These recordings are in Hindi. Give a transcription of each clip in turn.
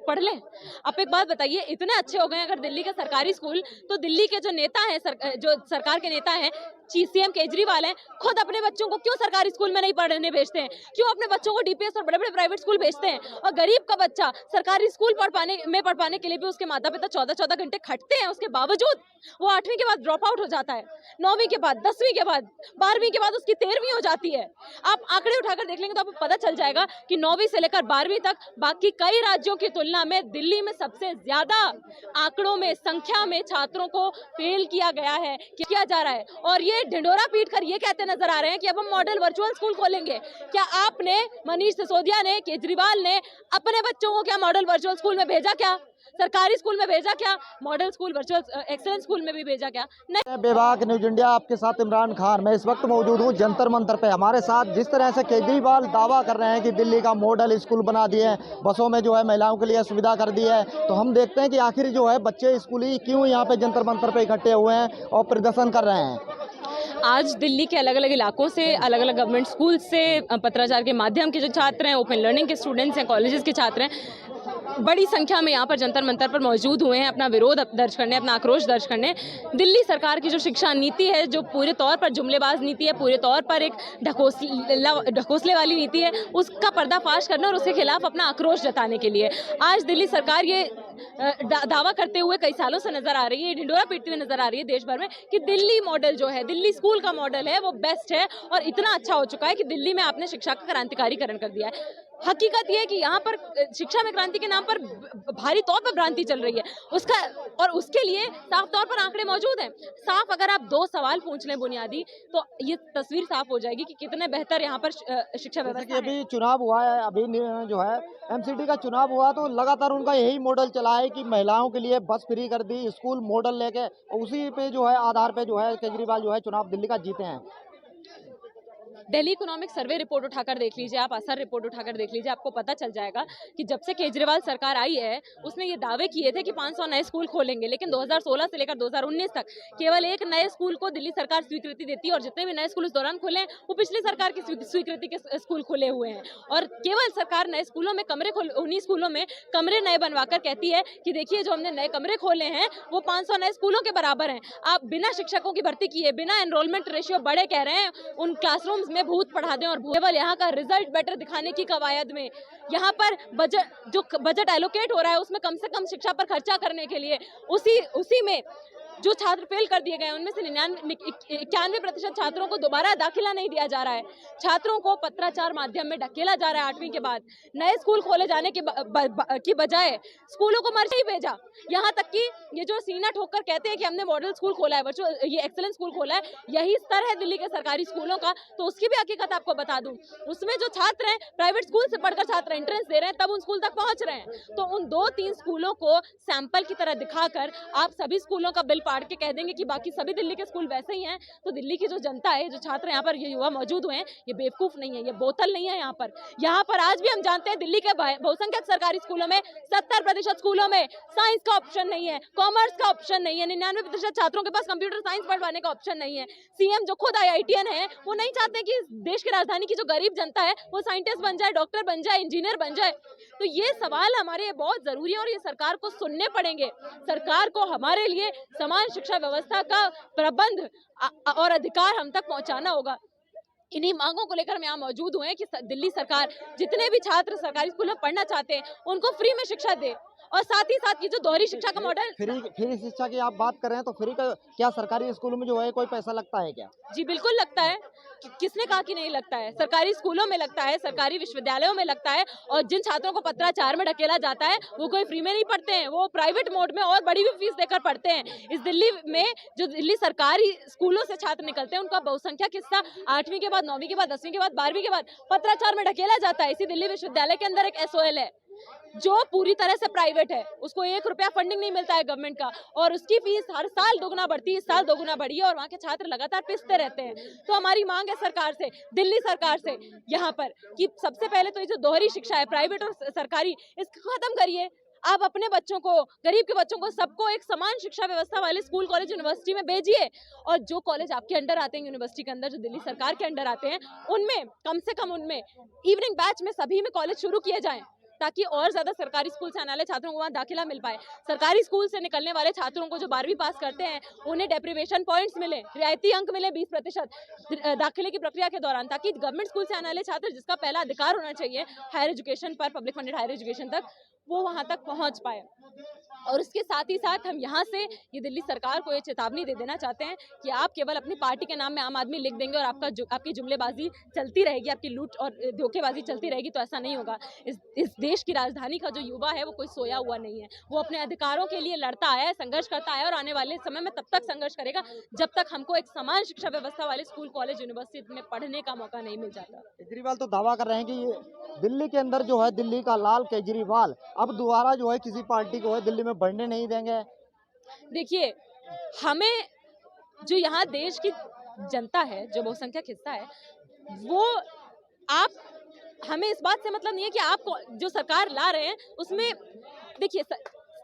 पढ़ लें। आप एक बात बताइए, इतने अच्छे हो गए अगर दिल्ली के सरकारी स्कूल, तो दिल्ली के जो नेता हैं, जो सरकार के नेता हैं, सीएम केजरीवाल हैं, खुद अपने बच्चों को क्यों सरकारी स्कूल में नहीं पढ़ने भेजते हैं? क्यों अपने बच्चों को डीपीएस और बड़े-बड़े प्राइवेट स्कूल भेजते हैं? और गरीब का बच्चा सरकारी स्कूल पढ़ पाने के लिए भी उसके माता-पिता 14-14 घंटे खटते हैं, उसके बावजूद वो 8वीं के बाद ड्रॉप आउट हो जाता है, 9वीं के बाद, 10वीं के बाद, 12वीं के बाद उसकी 13वीं हो जाती है। आप आंकड़े उठाकर देख लेंगे तो आपको पता चल जाएगा कि 9वीं से लेकर 12वीं तक बाकी कई राज्यों की तुलना में दिल्ली में सबसे ज्यादा आंकड़ों में, संख्या में छात्रों को फेल किया गया है, किया जा रहा है। और ये ढिंढोरा पीट कर ये कहते नजर आ रहे हैं कि अब हम मॉडल वर्चुअल स्कूल खोलेंगे। क्या आपने, मनीष सिसोदिया ने, केजरीवाल ने अपने बच्चों को क्या मॉडल वर्चुअल स्कूल में भेजा? क्या सरकारी स्कूल में भेजा? क्या model school, virtual excellence school में भी भेजा? क्या नहीं। बेबाक न्यूज इंडिया आपके साथ इमरान खान। मैं इस वक्त मौजूद हूँ जंतर मंतर पे। हमारे साथ जिस तरह से केजरीवाल दावा कर रहे हैं कि दिल्ली का मॉडल स्कूल बना दिए हैं, बसों में जो है महिलाओं के लिए सुविधा कर दी है, तो हम देखते हैं कि आखिर जो है बच्चे स्कूली क्यों यहाँ पे जंतर मंतर पे इकट्ठे हुए हैं और प्रदर्शन कर रहे हैं। आज दिल्ली के अलग अलग इलाकों से, अलग अलग गवर्नमेंट स्कूल से पत्राचार के माध्यम के जो छात्र हैं, ओपन लर्निंग के स्टूडेंट्स हैं, कॉलेजेस के छात्र हैं, बड़ी संख्या में यहाँ पर जंतर मंतर पर मौजूद हुए हैं अपना विरोध दर्ज करने, अपना आक्रोश दर्ज करने। दिल्ली सरकार की जो शिक्षा नीति है, जो पूरे तौर पर जुमलेबाज नीति है, पूरे तौर पर एक ढकोसले वाली नीति है, उसका पर्दाफाश करने और उसके खिलाफ अपना आक्रोश जताने के लिए आज दिल्ली सरकार ये दावा करते हुए कई सालों से नजर आ रही है, ढिंडोरा पीटती हुई नजर आ रही है देश भर में कि दिल्ली मॉडल जो है, दिल्ली स्कूल का मॉडल है, वो बेस्ट है और इतना अच्छा हो चुका है कि दिल्ली में आपने शिक्षा का क्रांतिकारीकरण कर दिया है। हकीकत यह है कि यहाँ पर शिक्षा में क्रांति के नाम पर भारी तौर पर भ्रांति चल रही है, उसका और उसके लिए साफ तौर पर आंकड़े मौजूद हैं। साफ अगर आप 2 सवाल पूछ लें बुनियादी, तो ये तस्वीर साफ हो जाएगी कि कितने बेहतर यहाँ पर शिक्षा व्यवस्था है। अभी चुनाव हुआ है, अभी जो है एमसीडी का चुनाव हुआ, तो लगातार उनका यही मॉडल चला है कि महिलाओं के लिए बस फ्री कर दी, स्कूल मॉडल लेके, उसी पे जो है आधार पे जो है केजरीवाल जो है चुनाव दिल्ली का जीते हैं। दिल्ली इकोनॉमिक सर्वे रिपोर्ट उठाकर देख लीजिए, आप असर रिपोर्ट उठाकर देख लीजिए, आपको पता चल जाएगा कि जब से केजरीवाल सरकार आई है, उसने ये दावे किए थे कि 500 नए स्कूल खोलेंगे, लेकिन 2016 से लेकर 2019 तक केवल एक नए स्कूल को दिल्ली सरकार स्वीकृति देती है और जितने भी नए स्कूल उस दौरान खुले वो पिछली सरकार की स्वीकृति के स्कूल खुले हुए हैं। और केवल सरकार नए स्कूलों में उन्हीं स्कूलों में कमरे नए बनवाकर कहती है कि देखिए जो हमने नए कमरे खोले हैं वो 500 नए स्कूलों के बराबर हैं। आप बिना शिक्षकों की भर्ती किए, बिना एनरोलमेंट रेशियो बढ़े कह रहे हैं उन क्लासरूम्स में भूत पढ़ा दें और केवल यहाँ का रिजल्ट बेटर दिखाने की कवायद में यहाँ पर बजट एलोकेट हो रहा है उसमें कम से कम शिक्षा पर खर्चा करने के लिए उसी में जो छात्र फेल कर दिए गए उनमें से 91% छात्रों को दोबारा दाखिला नहीं दिया जा रहा है। छात्रों को पत्राचार माध्यम में ढकेला जा रहा है 8वीं के बाद। नए स्कूल खोले जाने की बजाय स्कूलों को मर्जी ही भेजा। यहाँ तक कि ये जो सीना ठोकर कहते हैं कि हमने मॉडल स्कूल खोला है, ये एक्सेलेंस स्कूल खोला है, यही स्तर है दिल्ली के सरकारी स्कूलों का, तो उसकी भी हकीकत आपको बता दूं। उसमें जो छात्र हैं प्राइवेट स्कूल से पढ़कर छात्र एंट्रेंस दे रहे हैं, तब उन स्कूल तक पहुंच रहे हैं। तो उन 2-3 स्कूलों को सैंपल की तरह दिखाकर आप सभी स्कूलों का बिल फाड़ के कह देंगे कि बाकी सभी दिल्ली के स्कूल वैसे ही हैं, तो दिल्ली की जो जनता है, जो छात्र यहाँ पर, ये युवा मौजूद हुए हैं, ये बेवकूफ नहीं है, ये बोतल नहीं है। यहाँ पर आज भी हम जानते हैं दिल्ली के बहुसंख्यक सरकारी स्कूलों में 70% स्कूलों में साइंस का ऑप्शन नहीं है, कॉमर्स का ऑप्शन नहीं है, 99% छात्रों के पास कंप्यूटर साइंस पढ़वाने का ऑप्शन नहीं है। सीएम जो खुद IITian है, वो नहीं चाहते कि देश की राजधानी की जो गरीब जनता है वो साइंटिस्ट बन जाए, डॉक्टर बन जाए, इंजीनियर बन जाए। तो ये सवाल हमारे बहुत जरूरी है और ये सरकार को सुनने पड़ेंगे। सरकार को हमारे लिए समान शिक्षा व्यवस्था का प्रबंध और अधिकार हम तक पहुंचाना होगा। इन्हीं मांगों को लेकर हम यहाँ मौजूद हुए हैं कि दिल्ली सरकार जितने भी छात्र सरकारी स्कूल में पढ़ना चाहते हैं उनको फ्री में शिक्षा दे और साथ ही साथ की जो दोहरी शिक्षा का मॉडल, फ्री शिक्षा की आप बात कर रहे हैं, तो फ्री का क्या सरकारी स्कूलों में जो है कोई पैसा लगता है क्या? जी बिल्कुल लगता है। किसने कहा कि नहीं लगता है? सरकारी स्कूलों में लगता है, सरकारी विश्वविद्यालयों में लगता है और जिन छात्रों को पत्राचार में ढकेला जाता है वो कोई फ्री में नहीं पढ़ते हैं, वो प्राइवेट मोड में और बड़ी भी फीस देकर पढ़ते हैं। इस दिल्ली में जो दिल्ली सरकारी स्कूलों से छात्र निकलते हैं उनका बहुसंख्यक हिस्सा 8वीं के बाद, 9वीं के बाद, 10वीं के बाद, 12वीं के बाद पत्राचार में ढकेला जाता है। इसी दिल्ली विश्वविद्यालय के अंदर एक SOL है जो पूरी तरह से प्राइवेट है, उसको 1 रुपया फंडिंग नहीं मिलता है गवर्नमेंट का और उसकी फीस हर साल दोगुना बढ़ती है, इस साल दोगुना बढ़ी है और वहाँ के छात्र लगातार पिसते रहते हैं। तो हमारी मांग है सरकार से, दिल्ली सरकार से यहाँ पर कि सबसे पहले तो ये जो दोहरी शिक्षा है प्राइवेट और सरकारी, इसको खत्म करिए। आप अपने बच्चों को, गरीब के बच्चों को, सबको एक समान शिक्षा व्यवस्था वाले स्कूल, कॉलेज, यूनिवर्सिटी में भेजिए और जो कॉलेज आपके अंडर आते हैं, यूनिवर्सिटी के अंदर जो दिल्ली सरकार के अंडर आते हैं, उनमें कम से कम उनमें इवनिंग बैच में सभी में कॉलेज शुरू किए जाएं। ताकि और ज़्यादा सरकारी स्कूल से आने वाले छात्रों को वहाँ दाखिला मिल पाए। सरकारी स्कूल से निकलने वाले छात्रों को जो 12वीं पास करते हैं उन्हें डेप्रिवेशन पॉइंट्स मिले, रियायती अंक मिले 20% दाखिले की प्रक्रिया के दौरान, ताकि गवर्नमेंट स्कूल से आने वाले छात्र जिसका पहला अधिकार होना चाहिए हायर एजुकेशन पर, पब्लिक फंडेड हायर एजुकेशन तक, वो वहाँ तक पहुँच पाए। और उसके साथ ही साथ हम यहाँ से ये दिल्ली सरकार को ये चेतावनी दे देना चाहते हैं कि आप केवल अपनी पार्टी के नाम में आम आदमी लिख देंगे और आपकी जुमलेबाजी चलती रहेगी, आपकी लूट और धोखेबाजी चलती रहेगी, तो ऐसा नहीं होगा। इस देश की राजधानी का जो युवा है वो कोई सोया हुआ नहीं है, वो अपने अधिकारों के लिए लड़ता आया है, संघर्ष करता आया और आने वाले समय में तब तक संघर्ष करेगा जब तक हमको एक समान शिक्षा व्यवस्था वाले स्कूल, कॉलेज, यूनिवर्सिटी में पढ़ने का मौका नहीं मिल जाता। केजरीवाल तो दावा कर रहे हैं कि ये दिल्ली के अंदर जो है, दिल्ली का लाल केजरीवाल अब दोबारा जो है किसी पार्टी को है दिल्ली में बढ़ने नहीं देंगे। देखिए, हमें जो यहाँ देश की जनता है, जो बहुसंख्यक हिस्सा है, वो आप हमें इस बात से मतलब नहीं है कि आप जो सरकार ला रहे हैं उसमें देखिए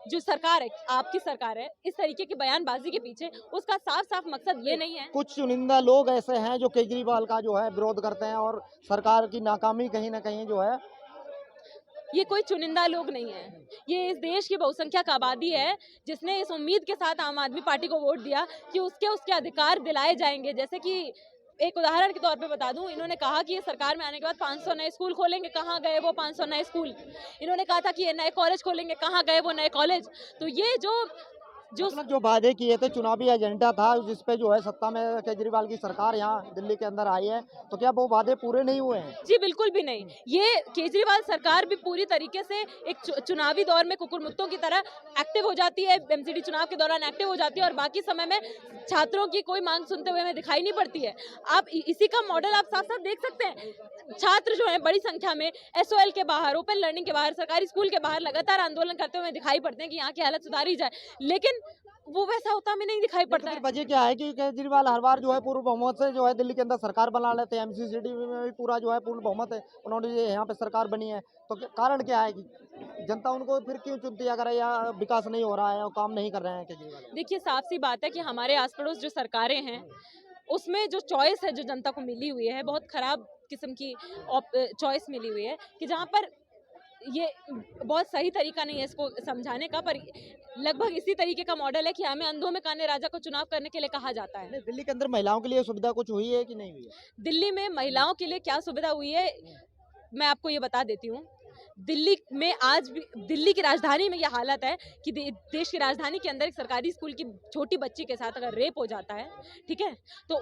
जो सरकार है, आपकी सरकार है, इस तरीके की बयानबाजी के पीछे उसका साफ साफ मकसद ये नहीं है। कुछ चुनिंदा लोग ऐसे हैं जो केजरीवाल का जो है विरोध करते हैं और सरकार की नाकामी कहीं ना कहीं जो है, ये कोई चुनिंदा लोग नहीं है, ये इस देश की बहुसंख्यक आबादी है जिसने इस उम्मीद के साथ आम आदमी पार्टी को वोट दिया कि उसके अधिकार दिलाए जाएंगे। जैसे कि एक उदाहरण के तौर पे बता दूं, इन्होंने कहा कि ये सरकार में आने के बाद 500 नए स्कूल खोलेंगे, कहाँ गए वो 500 नए स्कूल? इन्होंने कहा था कि ये नए कॉलेज खोलेंगे, कहाँ गए वो नए कॉलेज? तो ये मतलब जो वादे किए थे, चुनावी एजेंडा था जिसपे जो है सत्ता में केजरीवाल की सरकार यहाँ दिल्ली के अंदर आई है, तो क्या वो वादे पूरे नहीं हुए हैं? जी बिल्कुल भी नहीं। ये केजरीवाल सरकार भी पूरी तरीके से एक चुनावी दौर में कुकुरमुत्तों की तरह एक्टिव हो जाती है, एमसीडी चुनाव के दौरान एक्टिव हो जाती है और बाकी समय में छात्रों की कोई मांग सुनते हुए हमें दिखाई नहीं पड़ती है। आप इसी का मॉडल आप साथ साथ देख सकते हैं। छात्र जो है बड़ी संख्या में एसओएल के बाहर, ओपन लर्निंग के बाहर, सरकारी स्कूल के बाहर लगातार आंदोलन करते हुए दिखाई पड़ते हैं कि यहाँ की हालत सुधारी जाए, लेकिन वो वैसा होता हमें नहीं दिखाई पड़ता है। वजह क्या है कि केजरीवाल हर बार जो है पूर्ण बहुमत से जो है दिल्ली के अंदर सरकार बना लेते हैं, एमसी सिटी में भी पूरा जो है पूर्ण बहुमत है, उन्होंने ये यहाँ पे सरकार बनी है, तो कारण क्या है कि जनता उनको फिर क्यों चुनती है अगर या विकास नहीं हो रहा है और काम नहीं कर रहे हैं केजरीवाल? देखिए, साफ सी बात है कि हमारे आस पड़ोस जो सरकारें हैं उसमें जो चॉइस है जो जनता को मिली हुई है, बहुत खराब किस्म की चॉइस मिली हुई है कि जहाँ पर ये बहुत सही तरीका नहीं है इसको समझाने का, पर लगभग इसी तरीके का मॉडल है कि हमें अंधों में काने राजा को चुनाव करने के लिए कहा जाता है। दिल्ली के अंदर महिलाओं के लिए सुविधा कुछ हुई है कि नहीं हुई है? दिल्ली में महिलाओं के लिए क्या सुविधा हुई है मैं आपको ये बता देती हूँ। दिल्ली में आज भी, दिल्ली की राजधानी में ये हालत है कि देश की राजधानी के अंदर एक सरकारी स्कूल की छोटी बच्ची के साथ अगर रेप हो जाता है, ठीक है, तो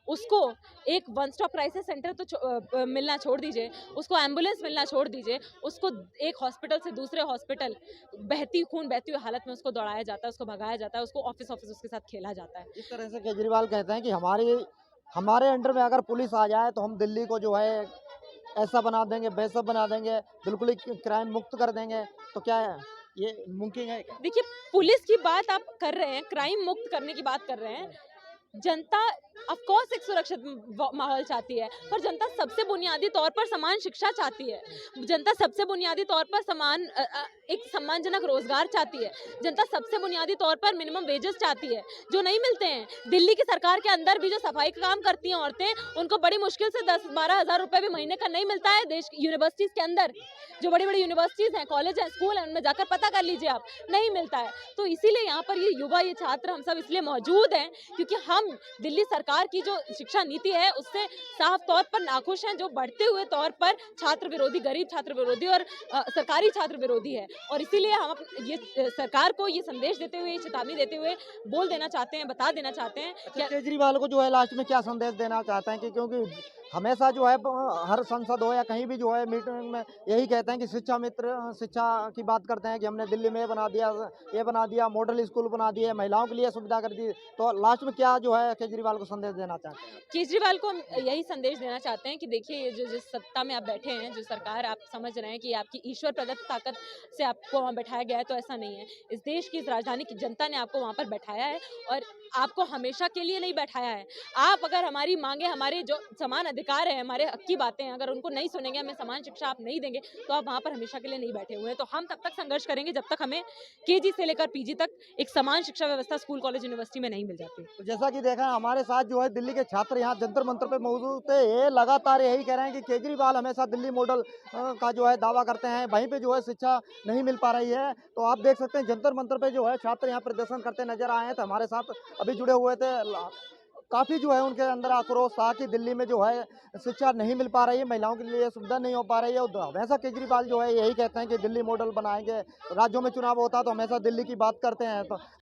उसको एक वन स्टॉप क्राइसिस सेंटर तो मिलना छोड़ दीजिए, उसको एम्बुलेंस मिलना छोड़ दीजिए, उसको एक हॉस्पिटल से दूसरे हॉस्पिटल खून बहती हुई हालत में उसको दौड़ाया जाता है, उसको भगाया जाता है, उसको ऑफिस उसके साथ खेला जाता है। इस तरह से केजरीवाल कहते हैं कि हमारे अंडर में अगर पुलिस आ जाए तो हम दिल्ली को जो है ऐसा बना देंगे, वैसा बना देंगे, बिल्कुल ही क्राइम मुक्त कर देंगे, तो क्या है ये मुमकिन है? देखिए, पुलिस की बात आप कर रहे हैं, क्राइम मुक्त करने की बात कर रहे हैं, जनता ऑफ कोर्स एक सुरक्षित माहौल चाहती है, पर जनता सबसे बुनियादी तौर पर समान शिक्षा चाहती है, जनता सबसे बुनियादी तौर पर एक सम्मानजनक रोजगार चाहती है, जनता सबसे बुनियादी तौर पर मिनिमम वेजेस चाहती है जो नहीं मिलते हैं। दिल्ली की सरकार के अंदर भी जो सफाई का काम करती हैं औरतें, उनको बड़ी मुश्किल से 10-12 हज़ार रुपए भी महीने का नहीं मिलता है। देश की यूनिवर्सिटीज के अंदर जो बड़ी बड़ी यूनिवर्सिटीज हैं, कॉलेज हैं, स्कूल हैं, उनमें जाकर पता कर लीजिए आप, नहीं मिलता है। तो इसीलिए यहाँ पर ये युवा, ये छात्र, हम सब इसलिए मौजूद हैं क्योंकि हम दिल्ली सरकार की जो शिक्षा नीति है उससे साफ तौर पर नाखुश हैं, जो बढ़ते हुए तौर पर छात्र विरोधी, गरीब छात्र विरोधी और सरकारी छात्र विरोधी है। और इसीलिए हम ये सरकार को ये संदेश देते हुए, चेतावनी देते हुए बोल देना चाहते हैं, बता देना चाहते हैं। केजरीवाल को जो है लास्ट में क्या संदेश देना चाहते हैं कि क्योंकि हमेशा जो है हर संसद हो या कहीं भी जो है मीटिंग में यही कहते हैं कि शिक्षा की बात करते हैं कि हमने दिल्ली में ये बना दिया, मॉडल स्कूल बना दिए, महिलाओं के लिए सुविधा कर दी, तो लास्ट में क्या जो है केजरीवाल को संदेश देना चाहते हैं? केजरीवाल को यही संदेश देना चाहते हैं कि देखिए, ये जो जिस सत्ता में आप बैठे हैं, जो सरकार आप समझ रहे हैं कि आपकी ईश्वर प्रदत्त ताकत से आपको वहाँ बैठाया गया है, तो ऐसा नहीं है। इस देश की, इस राजधानी की जनता ने आपको वहाँ पर बैठाया है और आपको हमेशा के लिए नहीं बैठाया है। आप अगर हमारी मांगे, हमारे जो समान अधिकार है, हमारे हक की बातें हैं, अगर उनको नहीं सुनेंगे, हमें समान शिक्षा आप नहीं देंगे, तो आप वहाँ पर हमेशा के लिए नहीं बैठे हुए हैं। तो हम तब तक संघर्ष करेंगे जब तक हमें केजी से लेकर पीजी तक एक समान शिक्षा व्यवस्था स्कूल, कॉलेज, यूनिवर्सिटी में नहीं मिल जाती। तो जैसा कि देखा हमारे साथ जो है दिल्ली के छात्र यहाँ जंतर मंतर पे मौजूद थे, ये लगातार यही कह रहे हैं कि केजरीवाल हमेशा दिल्ली मॉडल का जो है दावा करते हैं, वहीं पे जो है शिक्षा नहीं मिल पा रही है। तो आप देख सकते हैं जंतर मंतर पे जो है छात्र यहाँ प्रदर्शन करते नजर आए हैं। तो हमारे साथ अभी जुड़े हुए थे, काफ़ी जो है उनके अंदर आक्रोश था कि दिल्ली में जो है शिक्षा नहीं मिल पा रही है, महिलाओं के लिए सुविधा नहीं हो पा रही है। और हमेशा केजरीवाल जो है यही कहते हैं कि दिल्ली मॉडल बनाएंगे, राज्यों में चुनाव होता है तो हमेशा दिल्ली की बात करते हैं। तो